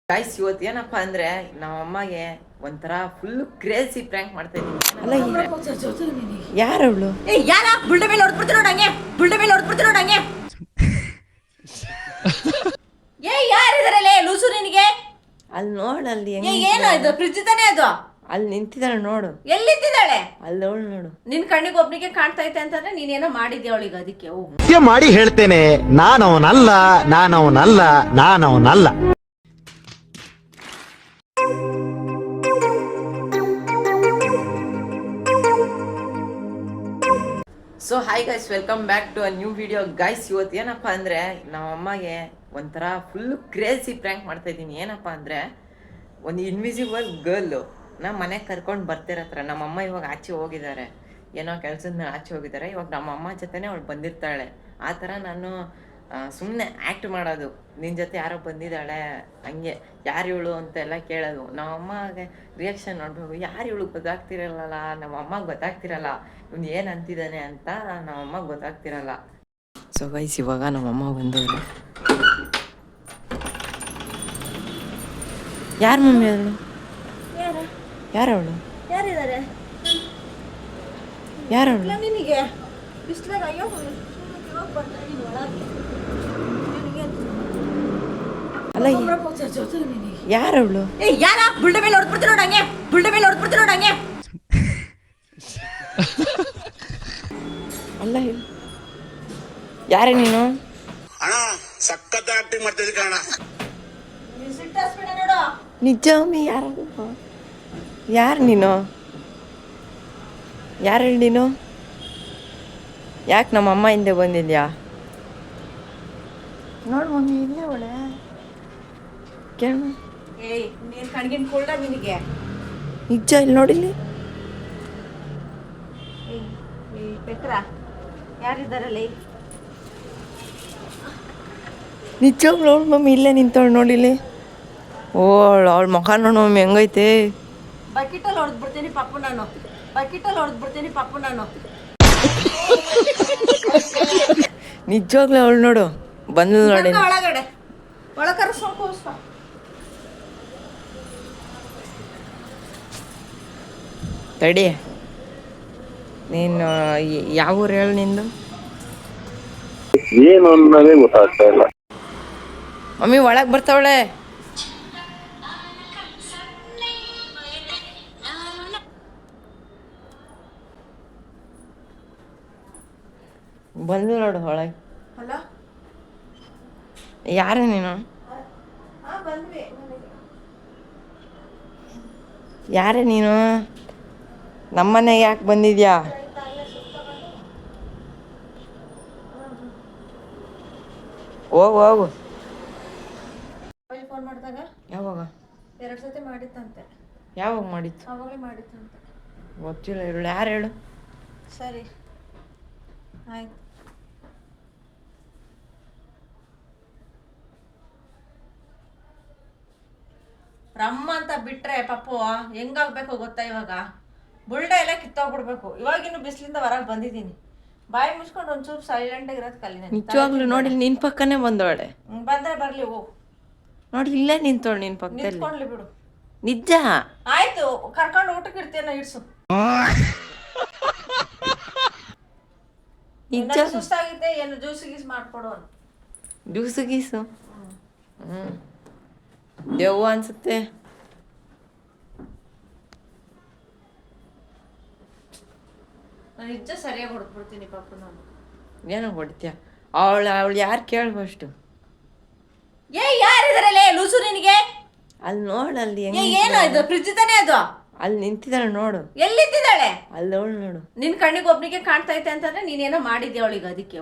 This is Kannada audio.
ಗೈಸ್ ಇವತ್ತು ಏನಪ್ಪ ಅಂದ್ರೆ ನಮ್ಮಮ್ಮಗೆ ಒಂಥರ ಫುಲ್ ಕ್ರೇಜಿ ಪ್ರ್ಯಾಂಕ್ ಮಾಡ್ತಾ ಇದೀನಿ. ಯಾರವಳು? ಯಾರ ಬುಲ್ಡ ಮೇಲೆ ಹೊಡ್ಬಿಡ್ತೀನಿ ನೋಡಂಗೆ, ಬುಲ್ಡ ಮೇಲೆ ಹೊಡ್ಬಿಡ್ತೀನಿ ನೋಡಂಗೆ. ಯಾರಿದಾರಲ್ಲೇ ಲೂಸು ನಿನಗೆ? ಅಲ್ಲಿ ನೋಡಲ್ಲಿ ಏನು ಇದು ಫ್ರಿಡ್ಜ್ ತಾನೇ ಅದು? ಅಲ್ಲಿ ನಿಂತಿದ್ದಾಳೆ ನೋಡು. ಎಲ್ಲಿ ನಿಂತಿದ್ದಾಳೆ? ಅಲ್ಲಿ ಅವಳು ನೋಡು. ನಿನ್ ಕಣ್ಣಿಗೆ ಒಬ್ನಿಗೆ ಕಾಣ್ತಾ ಐತೆ ಅಂತಂದ್ರೆ ನೀನೇನೋ ಮಾಡಿದ್ದೆ ಅವಳಿಗೆ, ಅದಕ್ಕೆ ಮಾಡಿ ಹೇಳ್ತೇನೆ, ನಾನವನಲ್ಲ. So hi guys, welcome back to a new video. Guys ಇವತ್ತು ಏನಪ್ಪ ಅಂದರೆ ನಮ್ಮಮ್ಮಗೆ ಒಂಥರ ಫುಲ್ಲು ಕ್ರೇಜಿ ಪ್ರ್ಯಾಂಕ್ ಮಾಡ್ತಾ ಇದ್ದೀನಿ. ಏನಪ್ಪ ಅಂದರೆ ಒಂದು ಇನ್ವಿಸಿಬಲ್ ಗರ್ಲು ನಮ್ಮ ಮನೆಗೆ ಕರ್ಕೊಂಡು ಬರ್ತಿರತ್ರ. ನಮ್ಮಮ್ಮ ಇವಾಗ ಆಚೆ ಹೋಗಿದ್ದಾರೆ, ಏನೋ ಕೆಲಸದ ಮೇಲೆ ಆಚೆ ಹೋಗಿದ್ದಾರೆ. ಇವಾಗ ನಮ್ಮಮ್ಮ ಜೊತೆನೇ ಅವಳು ಬಂದಿರ್ತಾಳೆ. ಆ ಥರ ನಾನು ಸುಮ್ಮನೆ ಆ್ಯಕ್ಟ್ ಮಾಡೋದು, ನಿನ್ನ ಜೊತೆ ಯಾರೋ ಬಂದಿದ್ದಾಳೆ ಹಂಗೆ, ಯಾರು ಇವಳು ಅಂತೆಲ್ಲ ಕೇಳೋದು. ನಮ್ಮಮ್ಮಗೆ ರಿಯಾಕ್ಷನ್ ನೋಡಬೇಕು, ಯಾರು ಇವಳು ಗೊತ್ತಾಗ್ತಿರಲ್ಲ, ನಮ್ಮಮ್ಮಗೆ ಗೊತ್ತಾಗ್ತಿರಲ್ಲ ಇವ್ನು ಏನು ಅಂತಿದ್ದಾನೆ ಅಂತ ನಮ್ಮಮ್ಮಗೆ ಗೊತ್ತಾಗ್ತಿರಲ್ಲ. ಸೊ ಗೈಸ್ ಇವಾಗ ನಮ್ಮಮ್ಮ ಬಂದವರು. ಯಾರು ಮಮ್ಮಿ ಅವಳು? ಯಾರವಳು? ಯಾರಿದ್ದಾರೆ? ಯಾರವಳು? ನಿನಗೆ ಅಯ್ಯೋ ಅಲ್ಲ ಯಾರವಳು? ಯಾರ ಬುಲ್ಡ ಮೇಲೆ ಹೊಡ್ಬಿಡ್ತೀನಿ ನೋಡಂಗೆ, ಬುಲ್ಡ ಮೇಲೆ ಹೊಡ್ಬಿಡ್ತೀನಿ ನೋಡಂಗೆ. ಅಲ್ಲ ಯಾರೇ ನೀನು? ಅಣ್ಣ ಸಖತ್ ಆಕ್ಟಿಂಗ್ ಮಾಡ್ತಿದ್ದೆ ಕಣ. ನಿಜ ಮಮ್ಮಿ? ಯಾರು ನೀನು? ಯಾರು ಹೇಳಿ ನೀನು? ಯಾಕೆ ನಮ್ಮಮ್ಮ ಹಿಂದೆ ಬಂದಿದ್ಯಾ? ನೋಡು ಮಮ್ಮಿ ಇಲ್ಲೇ ಅವಳೆ, ಕೇಳ. ನೀನ್ ಕಣ್ಗಿನ್ ಕುಳ್ಳ ನಿನಗೆ? ನಿಜ ಇಲ್ಲಿ ನೋಡಿಲ್ಲಿ. ಪೆಟ್ರ ಯಾರಿದ್ದಾರಲ್ಲಿ? ನಿಜವಾಗ್ಲು ಅವಳು ಮಮ್ಮಿ ಇಲ್ಲೇ ನಿಂತವಳು ನೋಡಿಲ್ಲಿ. ಅವಳ ಮುಖ ನೋಡು ಮಮ್ಮಿ ಹೆಂಗೈತೆ. ಬಕೆಟಲ್ಲಿ ಹೊಡೆದ್ಬಿಡ್ತೀನಿ ಪಪ್ಪು ನಾನು, ಬಕೆಟಲ್ಲಿ ಹೊಡೆದ್ಬಿಡ್ತೀನಿ ಪಪ್ಪು ನಾನು. ನಿಜವಾಗ್ಲೂ ಅವಳು ನೋಡು ಬಂದು ನೋಡಿ. ಒಳಗಡೆ ಒಳಕರ ಸೋಕೋಸ. ತಡಿ, ನೀನು ಯಾವ ಊರು ಹೇಳು ನಿಂದು? ಏನು ಅನ್ನೋದೇ ಗೊತ್ತಾಗ್ತಾ ಇಲ್ಲ. ಮಮ್ಮಿ ಒಳಗೆ ಬರ್ತಾವಳೆ. ಬಂದು ನೋಡು ಒಳಗೆ. ಅಲ್ಲ ಯಾರು ನೀನು? ಬಂದ್ವಿ. ಯಾರೇ ನೀನು? ನಮ್ಮನೆಗೆ ಯಾಕೆ ಬಂದಿದ್ಯಾ? ಹೋಗು. ಫೋನ್ ಮಾಡಿದಾಗ ಯಾವಾಗ? 2 ಸತಿ ಮಾಡಿತ್ತಂತೆ. ಯಾವಾಗ ಮಾಡಿತ್ತು? ಅವಾಗಲೇ ಮಾಡಿತ್ತಂತೆ. ಗೊತ್ತಿಲ್ಲ. ಹೇಳು ಯಾರು ಹೇಳು. ಸರಿ ಆಯ್ತು. ರಮ್ಮ ಅಂತ ಬಿಟ್ರೆ ಪಪ್ಪು ಹೆಂಗಾಗ್ಬೇಕು ಗೊತ್ತಾ? ಇವಾಗ ಬುಲ್ಡ ಎಲ್ಲ ಕಿತ್ತೋಗ್ಬಿಡ್ಬೇಕು. ಇವಾಗಿನ್ನು ಬಿಸಿಲಿಂದ ಹೊರಗೆ ಬಂದಿದ್ದೀನಿ, ಬಾಯಿ ಮುಚ್ಕೊಂಡು ಒಂಚೂರು ಸೈಲೆಂಟ್ ಆಗಿರೋದು ಕಲಿ. ನಿಜವಾಗ್ಲು ನೋಡಿ ನಿನ್ ಪಕ್ಕನೇ ಬಂದವಳೆ. ಬಂದ್ರೆ ಬರ್ಲಿ, ಹೋಗು. ನೋಡಿ ಇಲ್ಲೇ ನಿಂತವಳು ನಿನ್ ಪಕ್ಕದಲ್ಲಿ. ನಿಂತ್ಕೊಂಡ್ಲಿ ಬಿಡು. ನಿಜ? ಆಯ್ತು, ಕರ್ಕೊಂಡು ಊಟಕ್ಕೆ ಇಡ್ತೀನ, ಇಡ್ಸು. ನಿಜ? ಸುಸ್ತಾಗಿದ್ದೆ, ಏನು ಜ್ಯೂಸ್ ಗೀಸ್ ಮಾಡ್ಕೊಡು. ಜ್ಯೂಸು ಗೀಸು? ದೆವ್ವ ಅನ್ಸುತ್ತೆ. ನಾನು ನಿಜ ಸರಿಯಾಗಿ ಹೊಡ್ಬಿಡ್ತೀನಿ ಪಾಪು ನಾನು. ಏನೋ ಹೊಡಿತ್ಯಾ? ಅವಳು ಯಾರು ಕೇಳು ಫಸ್ಟು. ಯಾರಿದಾರಲ್ಲೇ ಲೂಸು ನಿನಗೆ? ಅಲ್ಲಿ ನೋಡಲ್ಲಿ ಏನು ಇದು ಫ್ರಿಡ್ಜ್ ತಾನೇ ಅದು? ಅಲ್ಲಿ ನಿಂತಿದ್ದಾಳೆ ನೋಡು. ಎಲ್ಲಿ ನಿಂತಿದ್ದಾಳೆ? ಅಲ್ಲಿ ಅವಳು ನೋಡು. ನಿನ್ ಕಣ್ಣಿಗೆ ಒಬ್ನಿಗೆ ಕಾಣ್ತಾ ಐತೆ ಅಂತಂದ್ರೆ ನೀನೇನೋ ಮಾಡಿದ್ದೆ ಅವಳಿಗೆ, ಅದಕ್ಕೆ